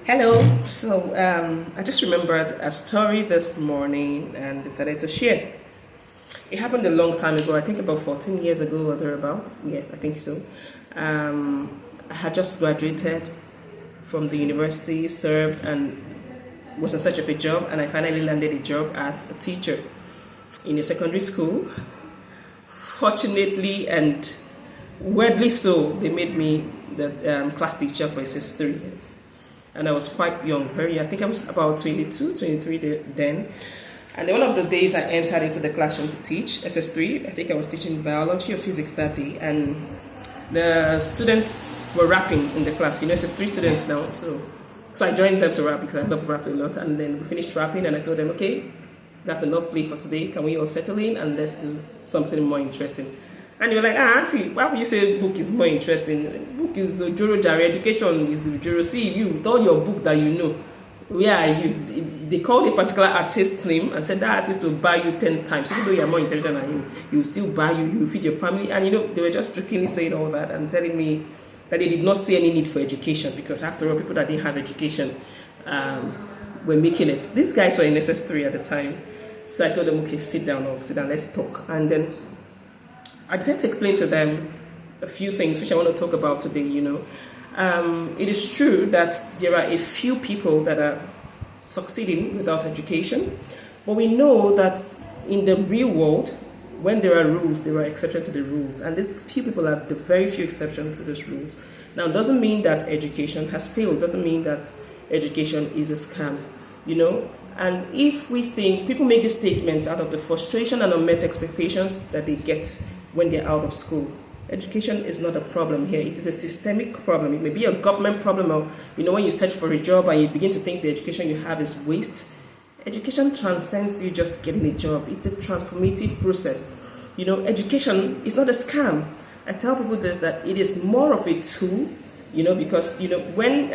Hello. I just remembered a story this morning and decided to share. It happened a long time ago, I think about 14 years ago or thereabouts. Yes, I think so. I had just graduated from the university, served, and was in search of a job, and I finally landed a job as a teacher in a secondary school. Fortunately and weirdly so, they made me the class teacher for SS3, and I was quite young, I think I was about 22, 23 then. And one of the days I entered into the classroom to teach SS3, I think I was teaching biology or physics that day, and the students were rapping in the class. SS3 students now, so I joined them to rap because I love rapping a lot. And then we finished rapping, and I told them, okay, that's enough play for today. Can we all settle in and let's do something more interesting? And you're like, auntie, why would you say book is more interesting? Book is Joro Jare, education is the Joro. See, you, with all your book that you know, where are you? They called a particular artist's name and said that artist will buy you 10 times. Even though you're more intelligent than him, he will still buy you, he will feed your family. And they were just jokingly saying all that and telling me that they did not see any need for education because, after all, people that didn't have education were making it. These guys were in SS3 at the time. So I told them, okay, sit down, let's talk. And then I decided to explain to them a few things which I want to talk about today. It is true that there are a few people that are succeeding without education, but we know that in the real world, when there are rules, there are exceptions to the rules, and these few people are the very few exceptions to those rules. Now, it doesn't mean that education has failed, doesn't mean that education is a scam. And if we think people make this statement out of the frustration and unmet expectations that they get when they're out of school, education is not a problem here. It is a systemic problem. It may be a government problem, or when you search for a job and you begin to think the education you have is waste. Education transcends you just getting a job. It's a transformative process. Education is not a scam. I tell people this, that it is more of a tool. Because when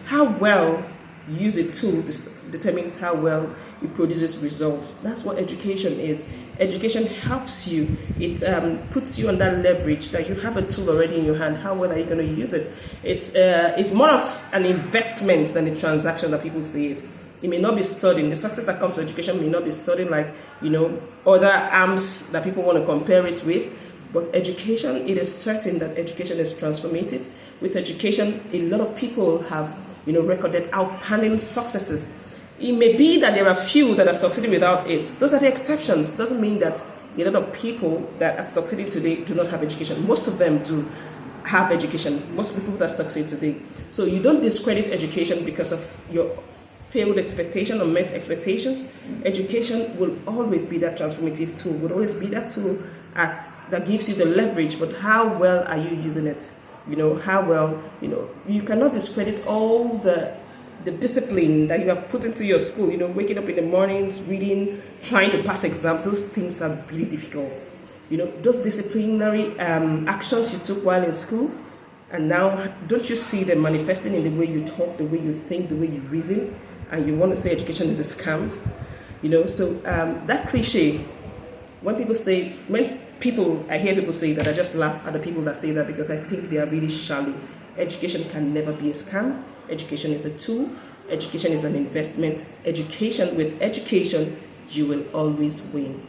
how well use a tool determines how well it produces results. That's what education is. Education helps you. It puts you on that leverage that you have a tool already in your hand. How well are you going to use it? It's more of an investment than a transaction that people say it. It may not be sudden. The success that comes to education may not be sudden like other arms that people want to compare it with. But education, it is certain that education is transformative. With education, a lot of people have recorded outstanding successes. It may be that there are few that are succeeding without it. Those are the exceptions. Doesn't mean that a lot of people that are succeeding today do not have education. Most of them do have education. Most people that succeed today. So you don't discredit education because of your failed expectation or met expectations. Education will always be that transformative tool, will always be that tool that gives you the leverage, but how well are you using it? How well, you cannot discredit all the discipline that you have put into your school, waking up in the mornings, reading, trying to pass exams. Those things are really difficult. Those disciplinary actions you took while in school, and now don't you see them manifesting in the way you talk, the way you think, the way you reason, and you want to say education is a scam? So that cliche, I hear people say that, I just laugh at the people that say that because I think they are really shallow. Education can never be a scam. Education is a tool. Education is an investment. With education, you will always win.